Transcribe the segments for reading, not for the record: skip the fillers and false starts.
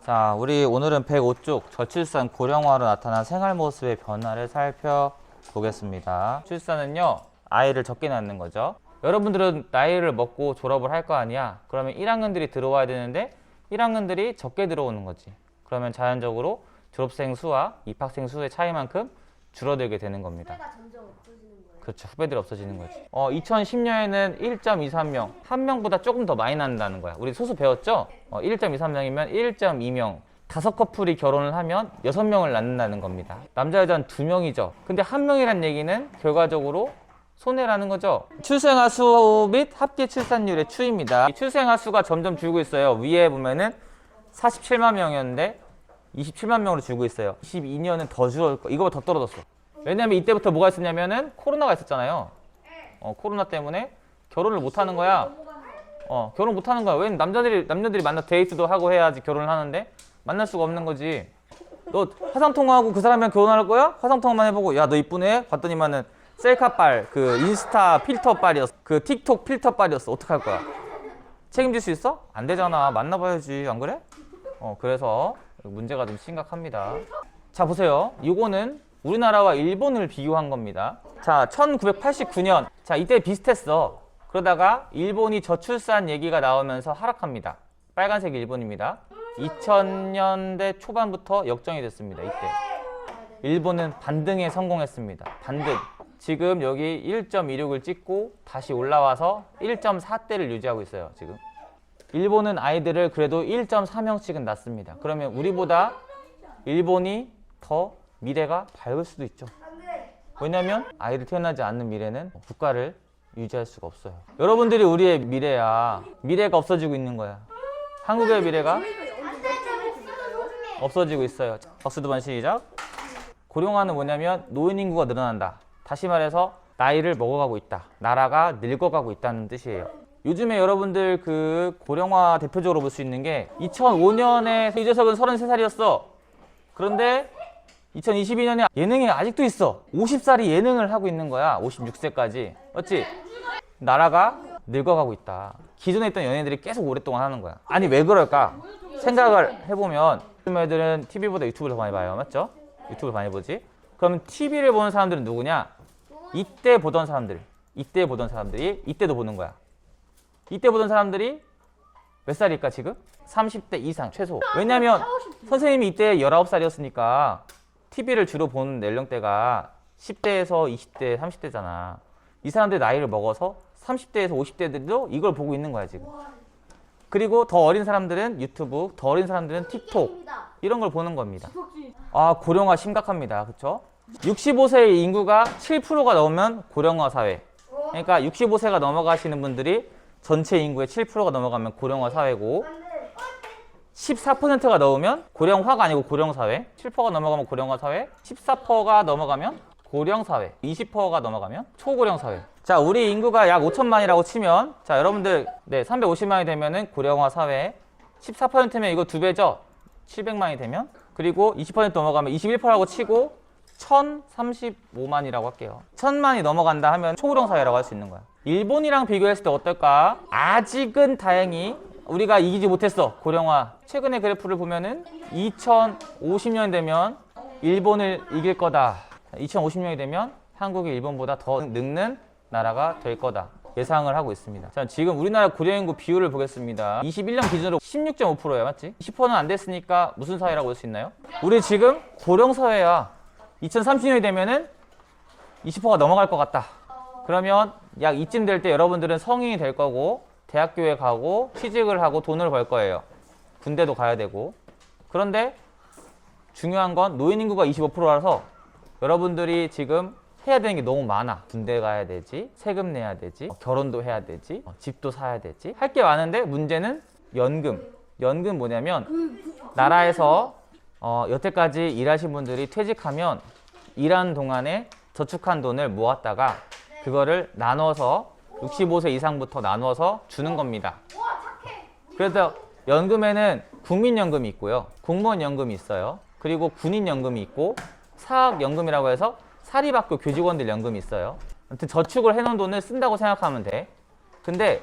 자, 우리 오늘은 105쪽 저출산 고령화로 나타난 생활 모습의 변화를 살펴보겠습니다. 출산은요, 아이를 적게 낳는 거죠. 여러분들은 나이를 먹고 졸업을 할 거 아니야. 그러면 1학년들이 들어와야 되는데 1학년들이 적게 들어오는 거지. 그러면 자연적으로 졸업생 수와 입학생 수의 차이만큼 줄어들게 되는 겁니다. 후배가 점점 없어지는 거예요. 그렇죠. 후배들이 없어지는 거지. 2010년에는 1.23명, 한 명보다 조금 더 많이 낳는다는 거야. 우리 소수 배웠죠? 1.23명이면 1.2명. 5커플이 결혼을 하면 6명을 낳는다는 겁니다. 남자, 여자는 2명이죠. 근데 1명이란 얘기는 결과적으로 손해라는 거죠. 출생아 수 및 합계 출산율의 추이입니다. 출생아 수가 점점 줄고 있어요. 위에 보면은 47만 명이었는데 27만 명으로 줄고 있어요. 22년은 더 줄을 거. 이거보다 더 떨어졌어. 왜냐면 이때부터 뭐가 있었냐면은 코로나가 있었잖아요. 코로나 때문에 결혼을 못 하는 거야. 결혼 못 하는 거야. 왜 남녀들이 만나 데이트도 하고 해야지 결혼을 하는데 만날 수가 없는 거지. 너 화상통화하고 그 사람이랑 결혼할 거야? 화상통화만 해보고 야 너 이쁘네? 봤더니만은 셀카빨, 그 인스타 필터빨이었어. 그 틱톡 필터빨이었어. 어떡할 거야? 책임질 수 있어? 안 되잖아. 만나봐야지. 안 그래? 그래서 문제가 좀 심각합니다. 자, 보세요. 이거는 우리나라와 일본을 비교한 겁니다. 자, 1989년. 자, 이때 비슷했어. 그러다가 일본이 저출산 얘기가 나오면서 하락합니다. 빨간색 일본입니다. 2000년대 초반부터 역정이 됐습니다. 이때. 일본은 반등에 성공했습니다. 반등. 지금 여기 1.26을 찍고 다시 올라와서 1.4대를 유지하고 있어요. 지금. 일본은 아이들을 그래도 1.4명씩은 낳습니다. 그러면 우리보다 일본이 더 미래가 밝을 수도 있죠. 왜냐면 아이를 태어나지 않는 미래는 국가를 유지할 수가 없어요. 여러분들이 우리의 미래야. 미래가 없어지고 있는 거야. 한국의 미래가 없어지고 있어요. 박수 두 번 시작. 고령화는 뭐냐면 노인 인구가 늘어난다. 다시 말해서 나이를 먹어가고 있다. 나라가 늙어가고 있다는 뜻이에요. 요즘에 여러분들 그 고령화 대표적으로 볼 수 있는 게 2005년에 유재석은 33살이었어. 그런데 2022년에 예능에 아직도 있어. 50살이 예능을 하고 있는 거야. 56세까지. 맞지? 나라가 늙어가고 있다. 기존에 있던 연예인들이 계속 오랫동안 하는 거야. 아니 왜 그럴까? 생각을 해보면 요즘 애들은 TV보다 유튜브를 더 많이 봐요. 맞죠? 유튜브를 많이 보지? 그러면 TV를 보는 사람들은 누구냐? 이때 보던 사람들이 이때도 보는 거야. 이때 보던 사람들이 몇 살일까 지금? 30대 이상 최소. 왜냐면 선생님이 이때 19살이었으니까 TV를 주로 보는 연령대가 10대에서 20대, 30대잖아. 이 사람들 나이를 먹어서 30대에서 50대들도 이걸 보고 있는 거야 지금. 그리고 더 어린 사람들은 유튜브, 더 어린 사람들은 틱톡 이런 걸 보는 겁니다. 고령화 심각합니다. 그렇죠? 65세 인구가 7%가 넘으면 고령화 사회. 그러니까 65세가 넘어가시는 분들이 전체 인구의 7%가 넘어가면 고령화 사회고 14%가 넘으면 고령화가 아니고 고령사회, 7%가 넘어가면 고령화사회, 14%가 넘어가면 고령사회, 20%가 넘어가면 초고령사회. 자, 우리 인구가 약 5천만이라고 치면 자, 여러분들 350만이 되면은 고령화사회, 14%면 이거 2배죠? 700만이 되면 그리고 20% 넘어가면 21%라고 치고 1035만이라고 할게요. 1000만이 넘어간다 하면 초고령사회라고 할 수 있는 거야. 일본이랑 비교했을 때 어떨까? 아직은 다행히 우리가 이기지 못했어. 고령화. 최근의 그래프를 보면은 2050년이 되면 일본을 이길 거다. 2050년이 되면 한국이 일본보다 더 늙는 나라가 될 거다. 예상을 하고 있습니다. 자, 지금 우리나라 고령인구 비율을 보겠습니다. 21년 기준으로 16.5%예요. 맞지? 20%는 안 됐으니까 무슨 사회라고 볼 수 있나요? 우리 지금 고령사회야. 2030년이 되면은 20%가 넘어갈 것 같다. 그러면 약 이쯤 될 때 여러분들은 성인이 될 거고 대학교에 가고 취직을 하고 돈을 벌 거예요. 군대도 가야 되고. 그런데 중요한 건 노인 인구가 25%라서 여러분들이 지금 해야 되는 게 너무 많아. 군대 가야 되지, 세금 내야 되지, 결혼도 해야 되지, 집도 사야 되지. 할 게 많은데 문제는 연금. 연금 뭐냐면 나라에서 여태까지 일하신 분들이 퇴직하면 일하는 동안에 저축한 돈을 모았다가 그거를 나눠서 65세 이상부터 나눠서 주는 겁니다. 그래서 연금에는 국민연금이 있고요. 공무원연금이 있어요. 그리고 군인연금이 있고 사학연금이라고 해서 사립학교 교직원들 연금이 있어요. 아무튼 저축을 해놓은 돈을 쓴다고 생각하면 돼. 근데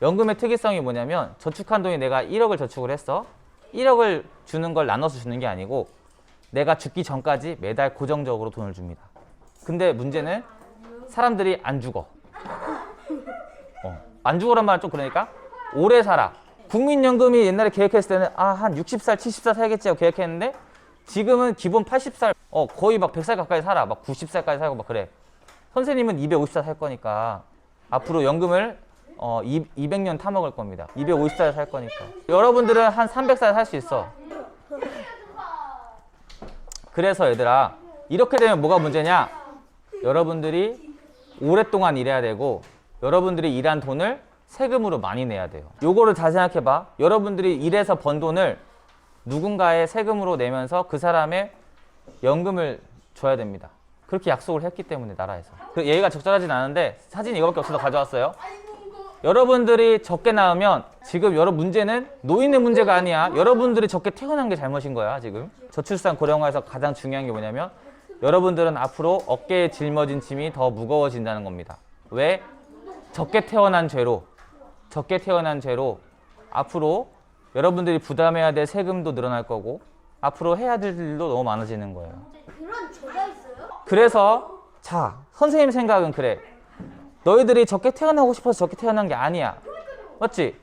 연금의 특이성이 뭐냐면 저축한 돈이 내가 1억을 저축을 했어. 1억을 주는 걸 나눠서 주는 게 아니고 내가 죽기 전까지 매달 고정적으로 돈을 줍니다. 근데 문제는 사람들이 안 죽어. 안 죽으란 말은 좀 그러니까 오래 살아. 국민연금이 옛날에 계획했을 때는 한 60살, 70살 살겠지 하고 계획했는데 지금은 기본 80살, 거의 막 100살 가까이 살아. 막 90살까지 살고 막 그래. 선생님은 250살 살 거니까 앞으로 연금을 200년 타먹을 겁니다. 250살 살 거니까. 여러분들은 한 300살 살 수 있어. 그래서 얘들아, 이렇게 되면 뭐가 문제냐? 여러분들이 오랫동안 일해야 되고 여러분들이 일한 돈을 세금으로 많이 내야 돼요. 요거를 잘 생각해봐. 여러분들이 일해서 번 돈을 누군가의 세금으로 내면서 그 사람의 연금을 줘야 됩니다. 그렇게 약속을 했기 때문에 나라에서. 그 예의가 적절하진 않은데 사진 이거밖에 없어서 가져왔어요. 여러분들이 적게 낳으면 지금 문제는 노인의 문제가 아니야. 여러분들이 적게 태어난 게 잘못인 거야 지금. 저출산 고령화에서 가장 중요한 게 뭐냐면 여러분들은 앞으로 어깨에 짊어진 짐이 더 무거워진다는 겁니다. 왜? 적게 태어난 죄로 앞으로 여러분들이 부담해야 될 세금도 늘어날 거고 앞으로 해야 될 일도 너무 많아지는 거예요. 그런 죄가 있어요? 그래서 자, 선생님 생각은 그래. 너희들이 적게 태어나고 싶어서 적게 태어난 게 아니야. 맞지?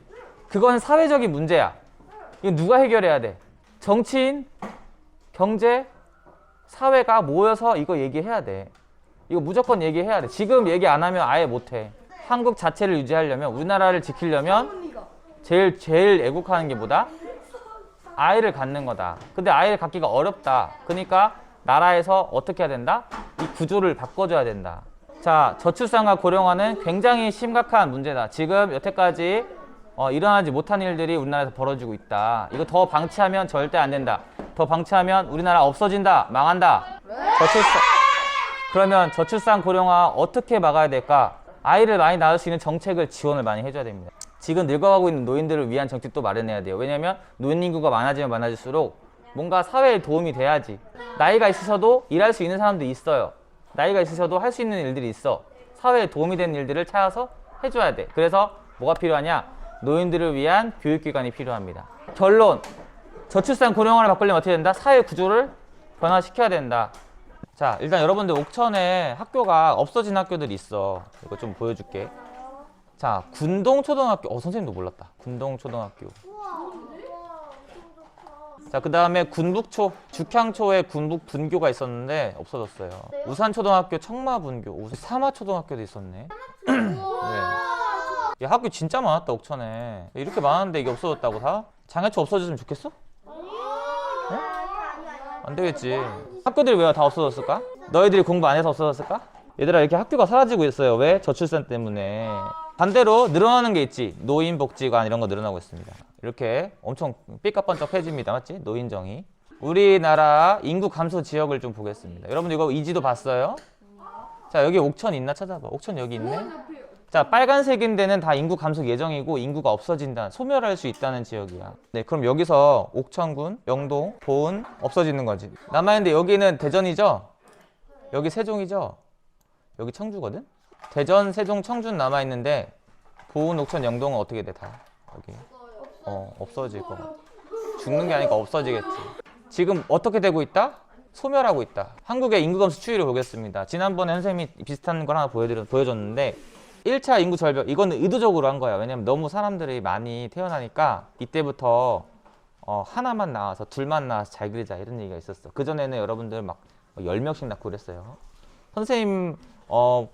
그건 사회적인 문제야. 이거 누가 해결해야 돼? 정치인, 경제, 사회가 모여서 이거 얘기해야 돼. 이거 무조건 얘기해야 돼. 지금 얘기 안 하면 아예 못해. 한국 자체를 유지하려면, 우리나라를 지키려면 제일 애국하는 게 뭐다? 아이를 갖는 거다. 근데 아이를 갖기가 어렵다. 그러니까 나라에서 어떻게 해야 된다? 이 구조를 바꿔줘야 된다. 자, 저출산과 고령화는 굉장히 심각한 문제다. 지금 여태까지 일어나지 못한 일들이 우리나라에서 벌어지고 있다. 이거 더 방치하면 절대 안 된다. 더 방치하면 우리나라 없어진다. 망한다. 그러면 저출산 고령화 어떻게 막아야 될까? 아이를 많이 낳을 수 있는 정책을 지원을 많이 해줘야 됩니다. 지금 늙어가고 있는 노인들을 위한 정책도 마련해야 돼요. 왜냐면 노인 인구가 많아지면 많아질수록 뭔가 사회에 도움이 돼야지. 나이가 있으셔도 일할 수 있는 사람도 있어요. 나이가 있으셔도 할 수 있는 일들이 있어. 사회에 도움이 되는 일들을 찾아서 해줘야 돼. 그래서 뭐가 필요하냐? 노인들을 위한 교육기관이 필요합니다. 결론, 저출산 고령화를 바꾸려면 어떻게 된다? 사회 구조를 변화시켜야 된다. 자, 일단 여러분들 옥천에 학교가 없어진 학교들이 있어. 이거 좀 보여줄게. 자, 군동초등학교. 선생님도 몰랐다. 군동초등학교. 자, 그 다음에 군북초, 죽향초에 군북분교가 있었는데 없어졌어요. 우산초등학교, 청마분교, 사마초등학교도 있었네. 네. 야, 학교 진짜 많았다, 옥천에. 이렇게 많았는데 이게 없어졌다고 다? 장애초 없어졌으면 좋겠어? 안 되겠지. 학교들이 왜 다 없어졌을까? 너희들이 공부 안 해서 없어졌을까? 얘들아, 이렇게 학교가 사라지고 있어요. 왜? 저출산 때문에. 반대로 늘어나는 게 있지. 노인복지관 이런 거 늘어나고 있습니다. 이렇게 엄청 삐까뻔쩍해집니다. 맞지? 노인정이. 우리나라 인구 감소 지역을 좀 보겠습니다. 여러분 이거 이지도 봤어요? 자, 여기 옥천 있나 찾아봐. 옥천 여기 있네. 자, 빨간색인 데는 다 인구 감소 예정이고 인구가 없어진다, 소멸할 수 있다는 지역이야. 네, 그럼 여기서 옥천군, 영동, 보은 없어지는 거지. 남아있는데 여기는 대전이죠? 여기 세종이죠? 여기 청주거든? 대전, 세종, 청주는 남아있는데 보은, 옥천, 영동은 어떻게 돼? 다 여기 없어질 거. 죽는 게 아니니까 없어지겠지. 지금 어떻게 되고 있다? 소멸하고 있다. 한국의 인구 감소 추이를 보겠습니다. 지난번에 선생님이 비슷한 걸 하나 보여줬는데 1차 인구 절벽, 이거는 의도적으로 한 거야. 왜냐면 너무 사람들이 많이 태어나니까 이때부터 하나만 나와서 둘만 나와서 잘 그리자 이런 얘기가 있었어. 그전에는 여러분들 막 10명씩 낳고 그랬어요. 선생님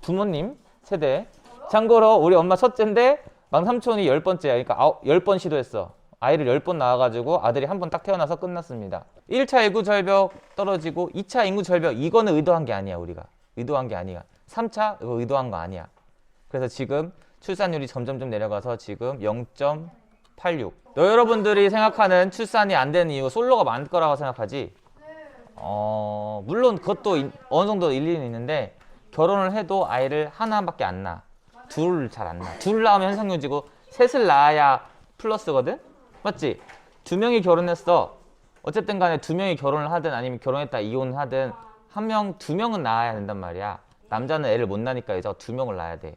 부모님 세대, 참고로 우리 엄마 첫째인데 망삼촌이 10번째야. 그러니까 10번 시도했어. 아이를 10번 낳아가지고 아들이 한 번 딱 태어나서 끝났습니다. 1차 인구 절벽 떨어지고 2차 인구 절벽, 이거는 의도한 게 아니야. 우리가 의도한 게 아니야. 3차 이거 의도한 거 아니야. 그래서 지금 출산율이 점점 내려가서 지금 0.86. 여러분들이 생각하는 출산이 안 되는 이유가 솔로가 많을 거라고 생각하지? 물론 그것도 어느 정도 일리는 있는데 결혼을 해도 아이를 하나밖에 안 낳아. 둘을 잘 안 낳아. 둘 낳으면 현상유지고 셋을 낳아야 플러스거든? 맞지? 2명이 결혼했어. 어쨌든 간에 2명이 결혼을 하든 아니면 결혼했다 이혼을 하든 2명은 낳아야 된단 말이야. 남자는 애를 못 낳으니까 이제 2명을 낳아야 돼.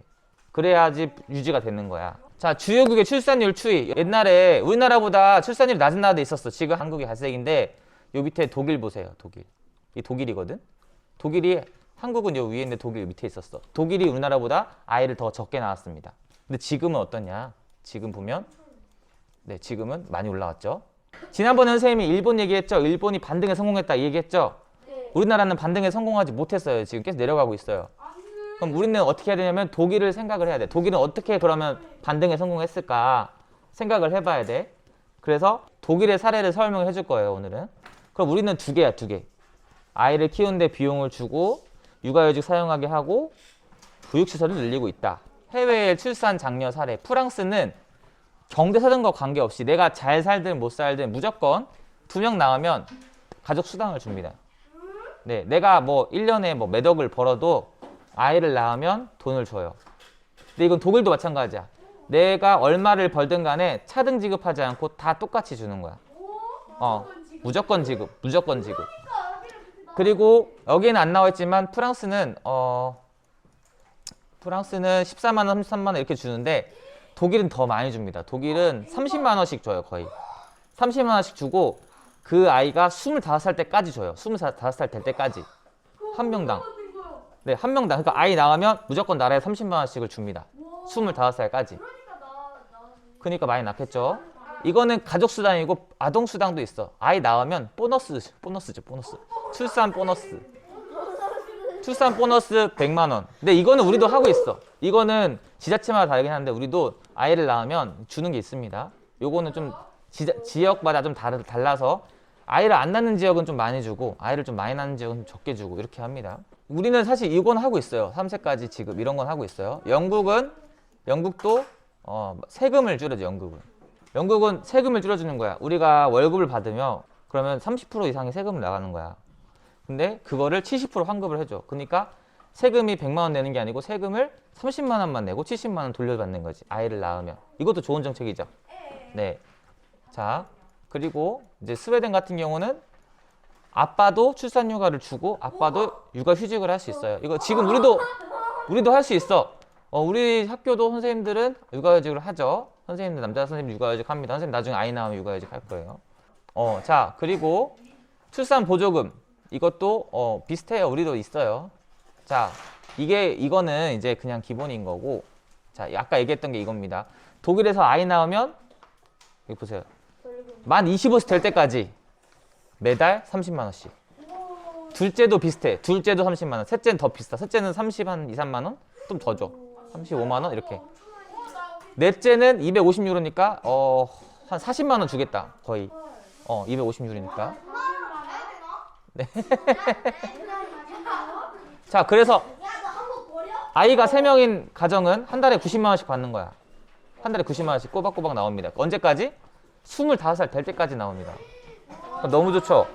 그래야지 유지가 되는 거야. 자, 주요국의 출산율 추이. 옛날에 우리나라보다 출산율이 낮은 나라도 있었어. 지금 한국이 갈색인데 요 밑에 독일 보세요. 독일. 이 독일이거든. 독일이 한국은 요 위에 있는데 독일 밑에 있었어. 독일이 우리나라보다 아이를 더 적게 낳았습니다. 근데 지금은 어떠냐? 지금 보면 네, 지금은 많이 올라왔죠. 지난번에 선생님이 일본 얘기했죠. 일본이 반등에 성공했다 이 얘기했죠. 네. 우리나라는 반등에 성공하지 못했어요. 지금 계속 내려가고 있어요. 그럼 우리는 어떻게 해야 되냐면 독일을 생각을 해야 돼. 독일은 어떻게 그러면 반등에 성공했을까 생각을 해봐야 돼. 그래서 독일의 사례를 설명해 줄 거예요, 오늘은. 그럼 우리는 두 개야, 두 개. 아이를 키우는데 비용을 주고 육아휴직 사용하게 하고 보육시설을 늘리고 있다. 해외의 출산 장려 사례. 프랑스는 경제사정과 관계없이 내가 잘 살든 못 살든 무조건 2명 낳으면 가족 수당을 줍니다. 네, 내가 뭐 1년에 뭐 몇 억을 벌어도 아이를 낳으면 돈을 줘요. 근데 이건 독일도 마찬가지야. 내가 얼마를 벌든 간에 차등 지급하지 않고 다 똑같이 주는 거야. 무조건 지급, 무조건 지급. 그리고 여기는 안 나와 있지만 프랑스는 14만 원, 33만 원 이렇게 주는데 독일은 더 많이 줍니다. 독일은 30만 원씩 줘요, 거의. 30만 원씩 주고 그 아이가 25살 때까지 줘요. 25살 될 때까지. 한 명당. 네, 한 명당. 그러니까 아이 낳으면 무조건 나라에 30만 원씩을 줍니다. 25살까지. 그러니까 많이 낳겠죠. 이거는 가족 수당이고 아동 수당도 있어. 아이 낳으면 보너스죠, 보너스. 출산 보너스. 출산 보너스 100만 원. 근데 이거는 우리도 하고 있어. 이거는 지자체마다 다르긴 한데 우리도 아이를 낳으면 주는 게 있습니다. 요거는 좀 지역마다 좀 달라서 아이를 안 낳는 지역은 좀 많이 주고 아이를 좀 많이 낳는 지역은 좀 적게 주고 이렇게 합니다. 우리는 사실 이건 하고 있어요. 3세까지 지급 이런 건 하고 있어요. 영국도 세금을 줄여줘. 영국은 세금을 줄여주는 거야. 우리가 월급을 받으면 그러면 30% 이상의 세금을 나가는 거야. 근데 그거를 70% 환급을 해줘. 그러니까 세금이 100만 원 내는 게 아니고 세금을 30만 원만 내고 70만 원 돌려받는 거지. 아이를 낳으면. 이것도 좋은 정책이죠. 네. 자, 그리고 이제 스웨덴 같은 경우는 아빠도 출산 휴가를 주고 아빠도 육아 휴직을 할 수 있어요. 이거 지금 우리도 할 수 있어. 우리 학교도 선생님들은 육아휴직을 하죠. 선생님들 남자 선생님 육아휴직 합니다. 선생님 나중에 아이 낳으면 육아휴직 할 거예요. 자, 그리고 출산 보조금 이것도 비슷해요. 우리도 있어요. 자, 이거는 이제 그냥 기본인 거고. 자, 아까 얘기했던 게 이겁니다. 독일에서 아이 낳으면 여기 보세요. 만 25세 될 때까지 매달 30만 원씩. 둘째도 비슷해. 둘째도 30만 원. 셋째는 더 비싸. 셋째는 30한 2, 3만 원? 좀 더 줘. 35만 원 이렇게. 넷째는 250유로니까 한 40만 원 주겠다. 거의. 250유로니까. 네. 자, 그래서 아이가 3명인 가정은 한 달에 90만 원씩 받는 거야. 한 달에 90만 원씩 꼬박꼬박 나옵니다. 언제까지? 25살 될 때까지 나옵니다. 너무 좋죠?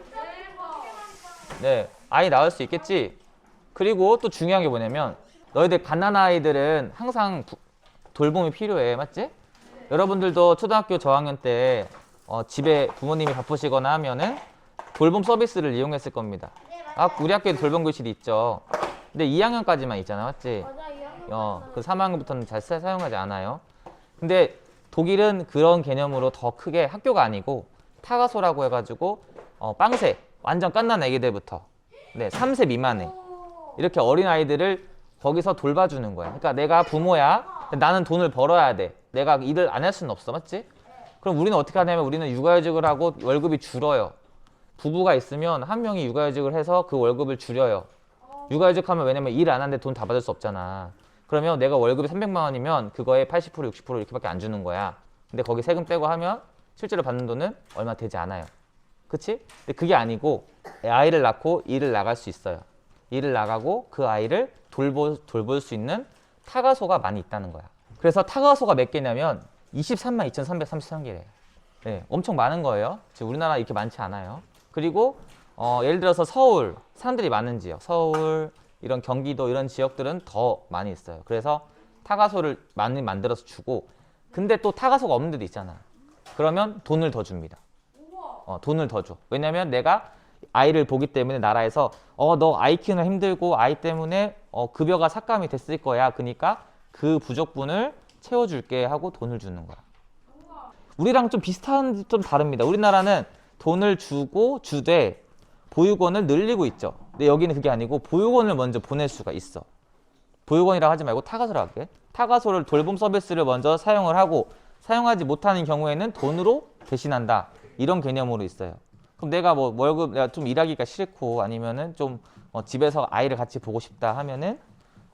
네, 아이 낳을 수 있겠지? 그리고 또 중요한 게 뭐냐면 너희들 갓난 아이들은 항상 돌봄이 필요해. 맞지? 여러분들도 초등학교 저학년 때 집에 부모님이 바쁘시거나 하면은 돌봄 서비스를 이용했을 겁니다. 우리 학교에도 돌봄 교실이 있죠. 근데 2학년까지만 있잖아. 맞지? 그 3학년부터는 잘 사용하지 않아요. 근데 독일은 그런 개념으로 더 크게 학교가 아니고 타가소라고 해가지고 빵세 완전 갓난 애기들부터 3세 미만에 이렇게 어린 아이들을 거기서 돌봐주는 거야. 그러니까 내가 부모야. 나는 돈을 벌어야 돼. 내가 일을 안 할 수는 없어. 맞지? 그럼 우리는 어떻게 하냐면 우리는 육아휴직을 하고 월급이 줄어요. 부부가 있으면 한 명이 육아휴직을 해서 그 월급을 줄여요. 육아휴직하면 왜냐면 일 안 하는데 돈 다 받을 수 없잖아. 그러면 내가 월급이 300만 원이면 그거에 80% 60% 이렇게밖에 안 주는 거야. 근데 거기 세금 빼고 하면 실제로 받는 돈은 얼마 되지 않아요. 그치? 근데 그게 아니고 아이를 낳고 일을 나갈 수 있어요. 일을 나가고 그 아이를 돌볼 수 있는 타가소가 많이 있다는 거야. 그래서 타가소가 몇 개냐면 23만 2,333개래요. 네, 엄청 많은 거예요. 지금 우리나라 이렇게 많지 않아요. 그리고 예를 들어서 서울, 사람들이 많은 지역, 서울, 이런 경기도 이런 지역들은 더 많이 있어요. 그래서 타가소를 많이 만들어서 주고, 근데 또 타가소가 없는 데도 있잖아. 그러면 돈을 더 줍니다. 돈을 더 줘. 왜냐면 내가 아이를 보기 때문에 나라에서 너 아이 키우는 힘들고 아이 때문에 급여가 삭감이 됐을 거야. 그러니까 그 부족분을 채워줄게 하고 돈을 주는 거야. 우리랑 좀 비슷한, 좀 다릅니다. 우리나라는 돈을 주되 보육원을 늘리고 있죠. 근데 여기는 그게 아니고 보육원을 먼저 보낼 수가 있어. 보육원이라고 하지 말고 타가소로 할게. 타가소를 돌봄 서비스를 먼저 사용을 하고 사용하지 못하는 경우에는 돈으로 대신한다. 이런 개념으로 있어요. 그럼 내가 뭐 월급 내가 좀 일하기가 싫고 아니면은 좀 집에서 아이를 같이 보고 싶다 하면은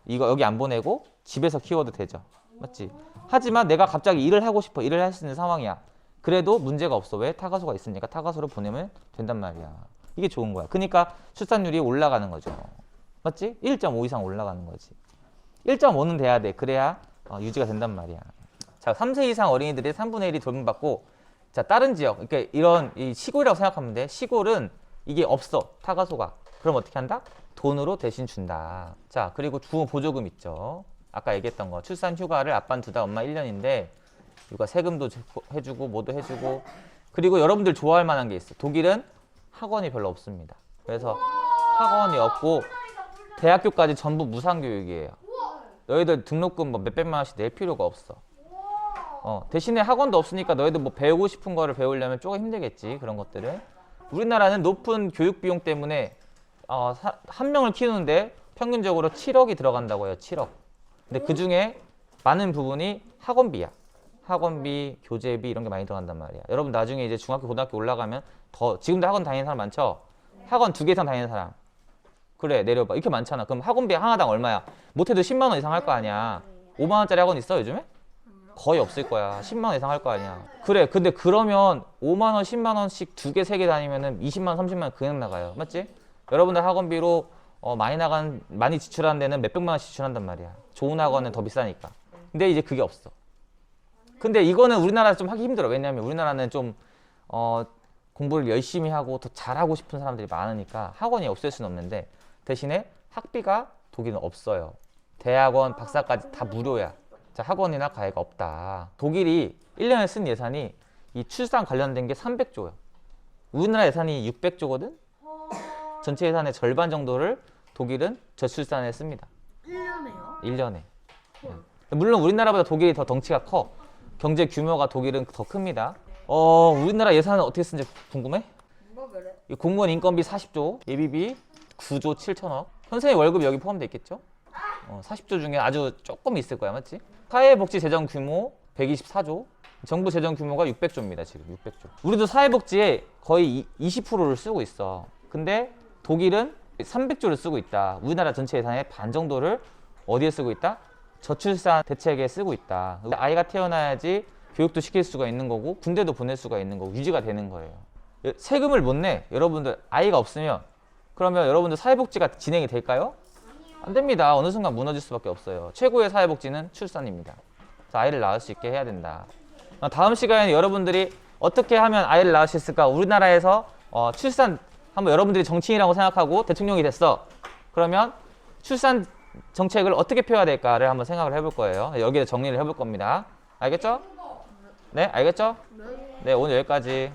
이거 여기 안 보내고 집에서 키워도 되죠. 맞지? 하지만 내가 갑자기 일을 하고 싶어. 일을 할 수 있는 상황이야. 그래도 문제가 없어. 왜? 타가소가 있으니까 타가소를 보내면 된단 말이야. 이게 좋은 거야. 그러니까 출산율이 올라가는 거죠. 맞지? 1.5 이상 올라가는 거지. 1.5는 돼야 돼. 그래야 유지가 된단 말이야. 자, 3세 이상 어린이들이 3분의 1이 돌봄받고, 자, 다른 지역, 그러니까 이런 이 시골이라고 생각하면 돼. 시골은 이게 없어. 타가소가. 그럼 어떻게 한다? 돈으로 대신 준다. 자, 그리고 주 보조금 있죠. 아까 얘기했던 거. 출산 휴가를 아빠는 두다 엄마 1년인데 육아 세금도 해주고 뭐도 해주고. 그리고 여러분들 좋아할 만한 게 있어. 독일은 학원이 별로 없습니다. 그래서 학원이 없고 대학교까지 전부 무상교육이에요. 너희들 등록금 뭐 몇백만 원씩 낼 필요가 없어. 대신에 학원도 없으니까 너희들 뭐 배우고 싶은 거를 배우려면 조금 힘들겠지. 그런 것들은. 우리나라는 높은 교육 비용 때문에 한 명을 키우는데 평균적으로 7억이 들어간다고 해요. 7억. 근데 그 중에 많은 부분이 학원비야. 학원비, 교재비 이런 게 많이 들어간단 말이야. 여러분 나중에 이제 중학교, 고등학교 올라가면 더 지금도 학원 다니는 사람 많죠? 학원 2개 이상 다니는 사람. 그래, 내려봐. 이렇게 많잖아. 그럼 학원비 하나당 얼마야? 못해도 10만 원 이상 할 거 아니야. 5만 원짜리 학원 있어, 요즘에? 거의 없을 거야. 10만 원 이상 할 거 아니야. 그래, 근데 그러면 5만 원, 10만 원씩 2개, 3개 다니면은 20만 원, 30만 원 그냥 나가요. 맞지? 여러분들 학원비로 많이 지출하는 데는 몇백만 원씩 지출한단 말이야. 좋은 학원은 더 비싸니까. 근데 이제 그게 없어. 근데 이거는 우리나라에서 좀 하기 힘들어. 왜냐하면 우리나라는 좀 공부를 열심히 하고 더 잘하고 싶은 사람들이 많으니까 학원이 없을 수는 없는데 대신에 학비가 독일은 없어요. 대학원, 박사까지 다 무료야. 자, 학원이나 과외가 없다. 독일이 1년에 쓴 예산이 이 출산 관련된 게 300조예요. 우리나라 예산이 600조거든? 전체 예산의 절반 정도를 독일은 저출산에 씁니다. 1년에요? 1년에. 물론 우리나라보다 독일이 더 덩치가 커. 경제 규모가 독일은 더 큽니다. 우리나라 예산은 어떻게 쓰는지 궁금해? 뭐 그래? 이 공무원 인건비 40조, 예비비 9조 7천억. 선생님 월급이 여기 포함되어 있겠죠? 40조 중에 아주 조금 있을 거야, 맞지? 사회복지 재정 규모 124조, 정부 재정 규모가 600조입니다, 지금 600조. 우리도 사회복지에 거의 20%를 쓰고 있어. 근데 독일은 300조를 쓰고 있다. 우리나라 전체 예산의 반 정도를 어디에 쓰고 있다? 저출산 대책에 쓰고 있다. 아이가 태어나야지 교육도 시킬 수가 있는 거고 군대도 보낼 수가 있는 거고 유지가 되는 거예요. 세금을 못 내. 여러분들 아이가 없으면 그러면 여러분들 사회복지가 진행이 될까요? 안 됩니다. 어느 순간 무너질 수밖에 없어요. 최고의 사회복지는 출산입니다. 그래서 아이를 낳을 수 있게 해야 된다. 다음 시간에 여러분들이 어떻게 하면 아이를 낳을 수 있을까? 우리나라에서 출산 한번 여러분들이 정치인이라고 생각하고 대통령이 됐어. 그러면 출산 정책을 어떻게 펴야 될까를 한번 생각을 해볼 거예요. 여기에 정리를 해볼 겁니다. 알겠죠? 네, 알겠죠? 네, 오늘 여기까지.